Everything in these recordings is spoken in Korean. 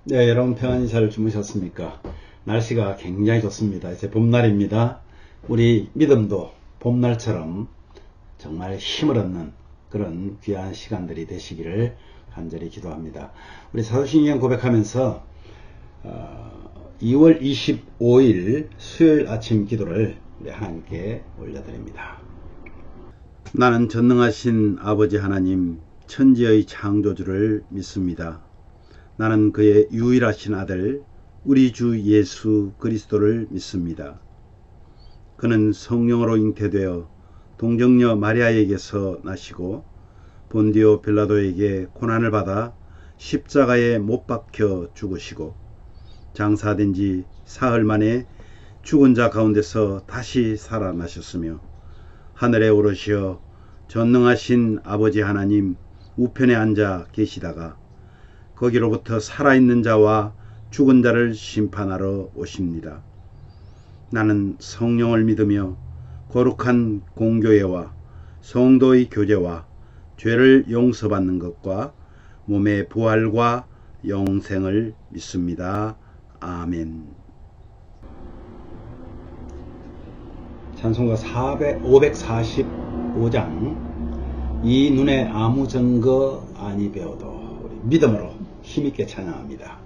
네, 여러분 평안히 잘 주무셨습니까? 날씨가 굉장히 좋습니다. 이제 봄날입니다. 우리 믿음도 봄날처럼 정말 힘을 얻는 그런 귀한 시간들이 되시기를 간절히 기도합니다. 우리 사도신경 고백하면서 2월 25일 수요일 아침 기도를 우리 하나님께 올려드립니다. 나는 전능하신 아버지 하나님 천지의 창조주를 믿습니다. 나는 그의 유일하신 아들 우리 주 예수 그리스도를 믿습니다. 그는 성령으로 잉태되어 동정녀 마리아에게서 나시고 본디오 빌라도에게 고난을 받아 십자가에 못 박혀 죽으시고 장사된 지 사흘 만에 죽은 자 가운데서 다시 살아나셨으며 하늘에 오르시어 전능하신 아버지 하나님 우편에 앉아 계시다가 거기로부터 살아있는 자와 죽은 자를 심판하러 오십니다. 나는 성령을 믿으며 거룩한 공교회와 성도의 교제와 죄를 용서받는 것과 몸의 부활과 영생을 믿습니다. 아멘. 찬송가 545장 이 눈에 아무 증거 아니 배워도 우리 믿음으로 힘있게 찬양합니다.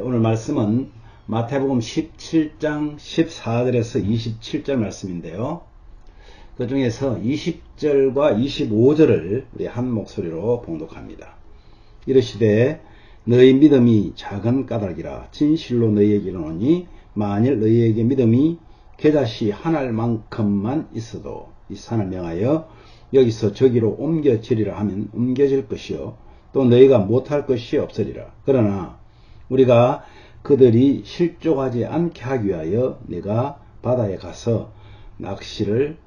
오늘 말씀은 마태복음 17장 14절에서 27절 말씀인데요. 그 중에서 20절과 25절을 우리 한 목소리로 봉독합니다. 이르시되 너희 믿음이 작은 까닭이라 진실로 너희에게 이르노니 만일 너희에게 믿음이 겨자씨 한 알만큼만 있어도 이 산을 명하여 여기서 저기로 옮겨지리라 하면 옮겨질 것이요 또 너희가 못할 것이 없으리라. 그러나 우리가 그들이 실족하지 않게 하기 위하여 내가 바다에 가서 낚시를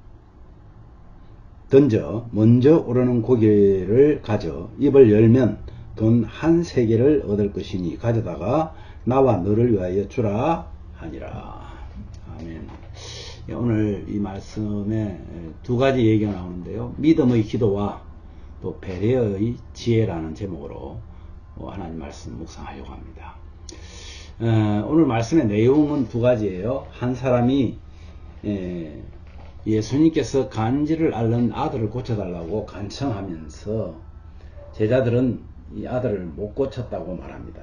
던져 먼저 오르는 고기를 가져 입을 열면 돈 한 세겔을 얻을 것이니 가져다가 나와 너를 위하여 주라 하니라. 아멘. 오늘 이 말씀에 두 가지 얘기가 나오는데요. 믿음의 기도와 또 배려의 지혜라는 제목으로 하나님 말씀 묵상하려고 합니다. 오늘 말씀의 내용은 두 가지예요. 한 사람이 예수님께서 간질을 앓는 아들을 고쳐달라고 간청하면서 제자들은 이 아들을 못 고쳤다고 말합니다.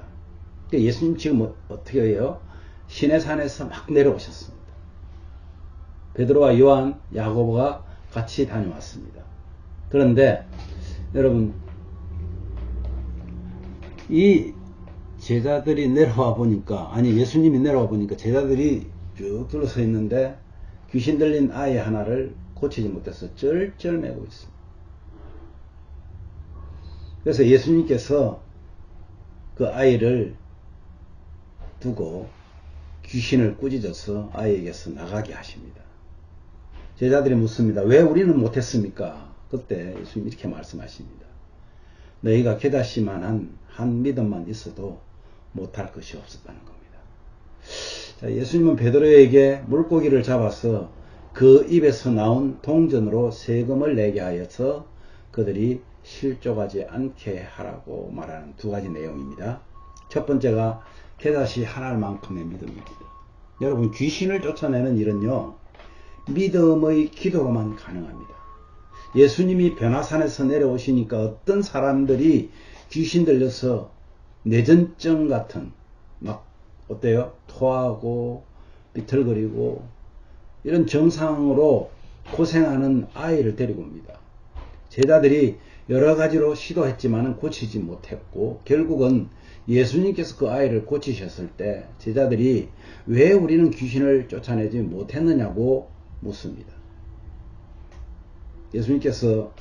예수님 지금 어떻게 해요? 시내산에서 막 내려오셨습니다. 베드로와 요한, 야고보가 같이 다녀왔습니다. 그런데 여러분, 이 제자들이 내려와 보니까, 아니 예수님이 내려와 보니까 제자들이 쭉 둘러서 있는데 귀신 들린 아이 하나를 고치지 못해서 쩔쩔매고 있습니다. 그래서 예수님께서 그 아이를 두고 귀신을 꾸짖어서 아이에게서 나가게 하십니다. 제자들이 묻습니다. 왜 우리는 못했습니까? 그때 예수님이 이렇게 말씀하십니다. 너희가 깨닫시만한 한 믿음만 있어도 못할 것이 없었다는 겁니다. 자, 예수님은 베드로에게 물고기를 잡아서 그 입에서 나온 동전으로 세금을 내게 하여서 그들이 실족하지 않게 하라고 말하는 두 가지 내용입니다. 첫 번째가 깨닫이 하나할 만큼의 믿음입니다. 여러분, 귀신을 쫓아내는 일은요, 믿음의 기도로만 가능합니다. 예수님이 변화산에서 내려오시니까 어떤 사람들이 귀신 들려서 뇌전증 같은 막 어때요? 토하고 비틀거리고 이런 증상으로 고생하는 아이를 데리고 옵니다. 제자들이 여러 가지로 시도했지만 고치지 못했고 결국은 예수님께서 그 아이를 고치셨을 때 제자들이 왜 우리는 귀신을 쫓아내지 못했느냐고 묻습니다. 예수님께서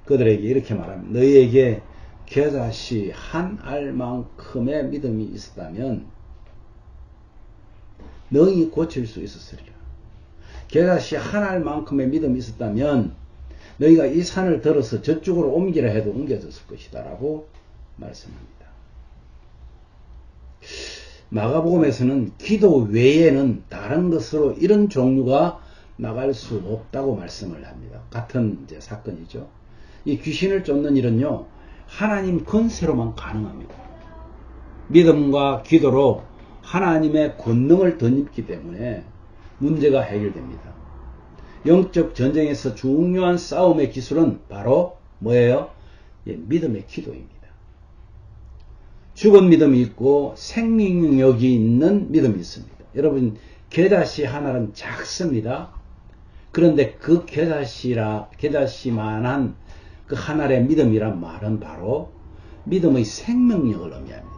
그들에게 이렇게 말합니다. 너희에게 겨자씨 한 알만큼의 믿음이 있었다면 능히 고칠 수 있었으리라. 겨자씨 한 알만큼의 믿음이 있었다면 너희가 이 산을 들어서 저쪽으로 옮기라 해도 옮겨졌을 것이다 라고 말씀합니다. 마가복음에서는 기도 외에는 다른 것으로 이런 종류가 나갈 수 없다고 말씀을 합니다. 같은 이제 사건이죠. 이 귀신을 쫓는 일은요, 하나님 권세로만 가능합니다. 믿음과 기도로 하나님의 권능을 덧입기 때문에 문제가 해결됩니다. 영적 전쟁에서 중요한 싸움의 기술은 바로 뭐예요? 믿음의 기도입니다. 죽은 믿음이 있고 생명력이 있는 믿음이 있습니다. 여러분, 겨자씨 하나는 작습니다. 그런데 그 겨자씨만한 그 하나의 믿음이란 말은 바로 믿음의 생명력을 의미합니다.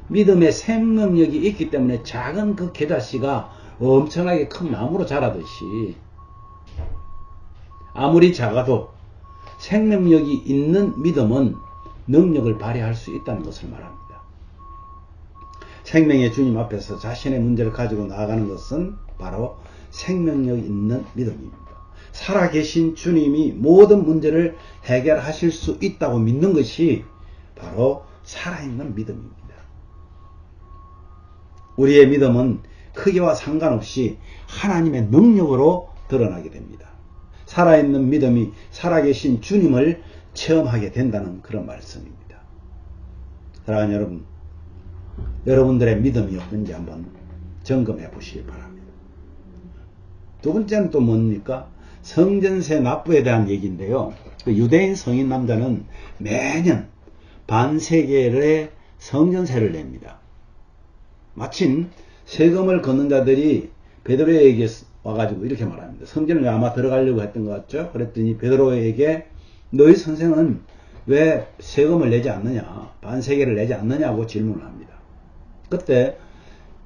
믿음의 생명력이 있기 때문에 작은 그 겨자씨가 엄청나게 큰 나무로 자라듯이 아무리 작아도 생명력이 있는 믿음은 능력을 발휘할 수 있다는 것을 말합니다. 생명의 주님 앞에서 자신의 문제를 가지고 나아가는 것은 바로 생명력 있는 믿음입니다. 살아계신 주님이 모든 문제를 해결하실 수 있다고 믿는 것이 바로 살아있는 믿음입니다. 우리의 믿음은 크기와 상관없이 하나님의 능력으로 드러나게 됩니다. 살아있는 믿음이 살아계신 주님을 체험하게 된다는 그런 말씀입니다. 사랑하는 여러분, 여러분들의 믿음이 없는지 한번 점검해 보시기 바랍니다. 두 번째는 또 뭡니까? 성전세 납부에 대한 얘기인데요. 그 유대인 성인 남자는 매년 반세겔의 성전세를 냅니다. 마침 세금을 걷는 자들이 베드로에게 와가지고 이렇게 말합니다. 성전을 아마 들어가려고 했던 것 같죠? 그랬더니 베드로에게 너희 선생은 왜 세금을 내지 않느냐, 반세겔을 내지 않느냐고 질문을 합니다. 그때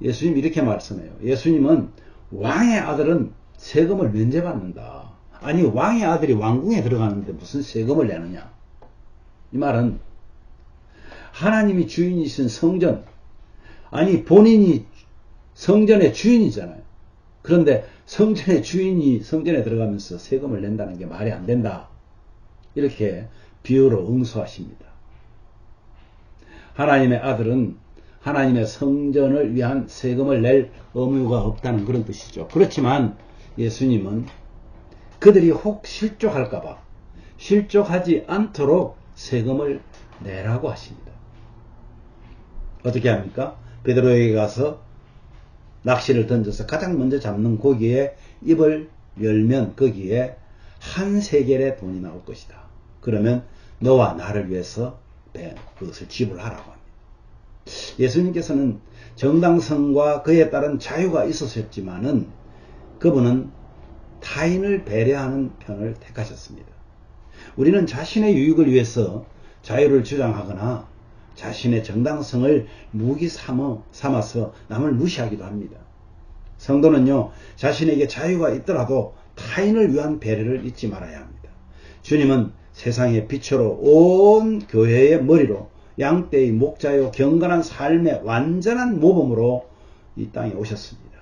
예수님이 이렇게 말씀해요. 예수님은 왕의 아들은 세금을 면제받는다. 아니, 왕의 아들이 왕궁에 들어가는데 무슨 세금을 내느냐. 이 말은 하나님이 주인이신 성전, 아니 본인이 성전의 주인이잖아요. 그런데 성전의 주인이 성전에 들어가면서 세금을 낸다는 게 말이 안 된다. 이렇게 비유로 응수하십니다. 하나님의 아들은 하나님의 성전을 위한 세금을 낼 의무가 없다는 그런 뜻이죠. 그렇지만 예수님은 그들이 혹 실족할까봐 실족하지 않도록 세금을 내라고 하십니다. 어떻게 합니까? 베드로에게 가서 낚시를 던져서 가장 먼저 잡는 고기에 입을 열면 거기에 한 세겔의 돈이 나올 것이다. 그러면 너와 나를 위해서 그것을 지불하라고 합니다. 예수님께서는 정당성과 그에 따른 자유가 있었지만은 그분은 타인을 배려하는 편을 택하셨습니다. 우리는 자신의 유익을 위해서 자유를 주장하거나 자신의 정당성을 무기 삼아서 남을 무시하기도 합니다. 성도는요, 자신에게 자유가 있더라도 타인을 위한 배려를 잊지 말아야 합니다. 주님은 세상의 빛으로 온 교회의 머리로 양떼의 목자요 경건한 삶의 완전한 모범으로 이 땅에 오셨습니다.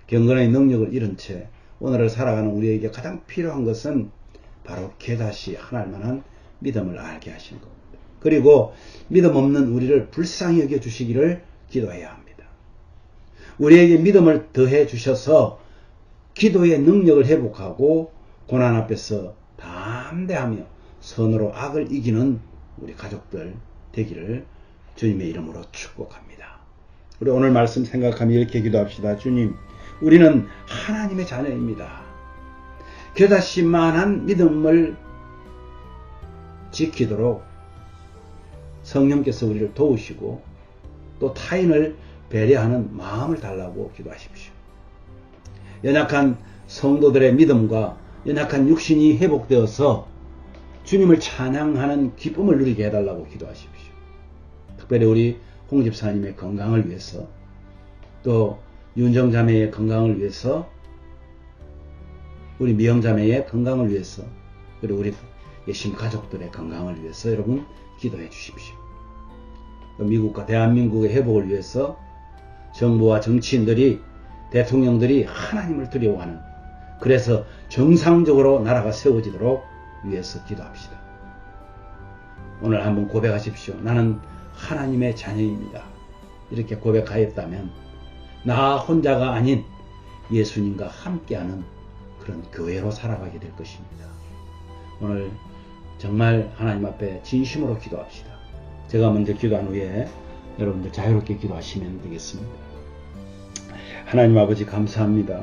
경건의 능력을 잃은 채 오늘을 살아가는 우리에게 가장 필요한 것은 바로 깨닫이 하나님 만한 믿음을 알게 하시는 겁니다. 그리고 믿음 없는 우리를 불쌍히 여겨 주시기를 기도해야 합니다. 우리에게 믿음을 더해 주셔서 기도의 능력을 회복하고 고난 앞에서 담대하며 선으로 악을 이기는 우리 가족들 되기를 주님의 이름으로 축복합니다. 우리 오늘 말씀 생각하며 이렇게 기도합시다. 주님, 우리는 하나님의 자녀입니다. 겨자씨만한 믿음을 지키도록 성령께서 우리를 도우시고 또 타인을 배려하는 마음을 달라고 기도하십시오. 연약한 성도들의 믿음과 연약한 육신이 회복되어서 주님을 찬양하는 기쁨을 누리게 해달라고 기도하십시오. 특별히 우리 홍 집사님의 건강을 위해서, 또 윤정 자매의 건강을 위해서, 우리 미영 자매의 건강을 위해서, 그리고 우리 예심 가족들의 건강을 위해서 여러분 기도해 주십시오. 미국과 대한민국의 회복을 위해서 정부와 정치인들이, 대통령들이 하나님을 두려워하는, 그래서 정상적으로 나라가 세워지도록 위해서 기도합시다. 오늘 한번 고백하십시오. 나는 하나님의 자녀입니다. 이렇게 고백하였다면 나 혼자가 아닌 예수님과 함께하는 그런 교회로 살아가게 될 것입니다. 오늘 정말 하나님 앞에 진심으로 기도합시다. 제가 먼저 기도한 후에 여러분들 자유롭게 기도하시면 되겠습니다. 하나님 아버지 감사합니다.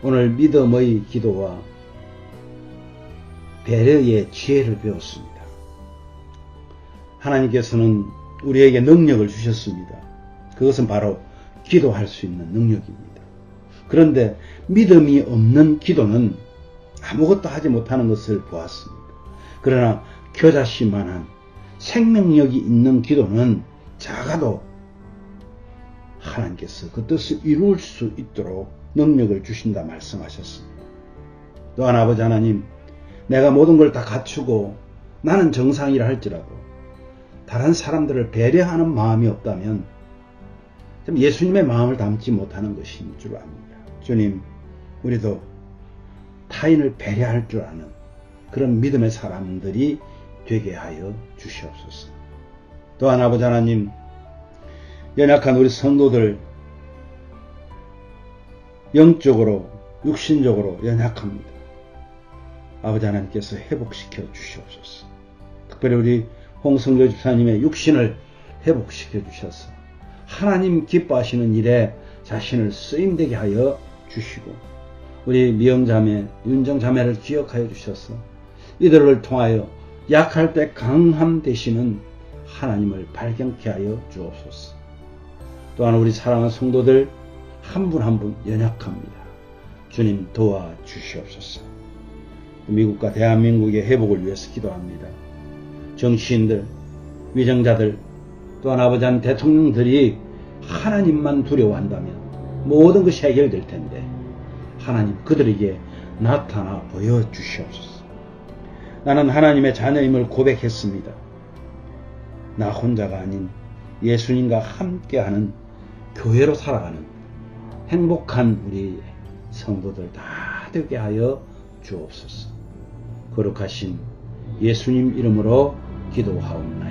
오늘 믿음의 기도와 배려의 지혜를 배웠습니다. 하나님께서는 우리에게 능력을 주셨습니다. 그것은 바로 기도할 수 있는 능력입니다. 그런데 믿음이 없는 기도는 아무것도 하지 못하는 것을 보았습니다. 그러나 겨자씨만한 생명력이 있는 기도는 작아도 하나님께서 그 뜻을 이룰 수 있도록 능력을 주신다 말씀하셨습니다. 또한 아버지 하나님, 내가 모든 걸 다 갖추고 나는 정상이라 할지라도 다른 사람들을 배려하는 마음이 없다면 좀 예수님의 마음을 담지 못하는 것인 줄 압니다. 주님, 우리도 타인을 배려할 줄 아는 그런 믿음의 사람들이 되게 하여 주시옵소서. 또한 아버지 하나님, 연약한 우리 성도들, 영적으로 육신적으로 연약합니다. 아버지 하나님께서 회복시켜 주시옵소서. 특별히 우리 홍성교 집사님의 육신을 회복시켜 주셔서 하나님 기뻐하시는 일에 자신을 쓰임되게 하여 주시고, 우리 미영자매, 윤정자매를 기억하여 주셔서 이들을 통하여 약할 때 강함 되시는 하나님을 발견케 하여 주옵소서. 또한 우리 사랑하는 성도들 한 분 한 분 연약합니다. 주님 도와 주시옵소서. 미국과 대한민국의 회복을 위해서 기도합니다. 정치인들, 위정자들, 또한 아버지 하나님 대통령들이 하나님만 두려워한다면 모든 것이 해결될 텐데 하나님 그들에게 나타나 보여주시옵소서. 나는 하나님의 자녀임을 고백했습니다. 나 혼자가 아닌 예수님과 함께하는 교회로 살아가는 행복한 우리 성도들 다 되게 하여 주옵소서. 거룩하신 예수님 이름으로 기도하옵나이다.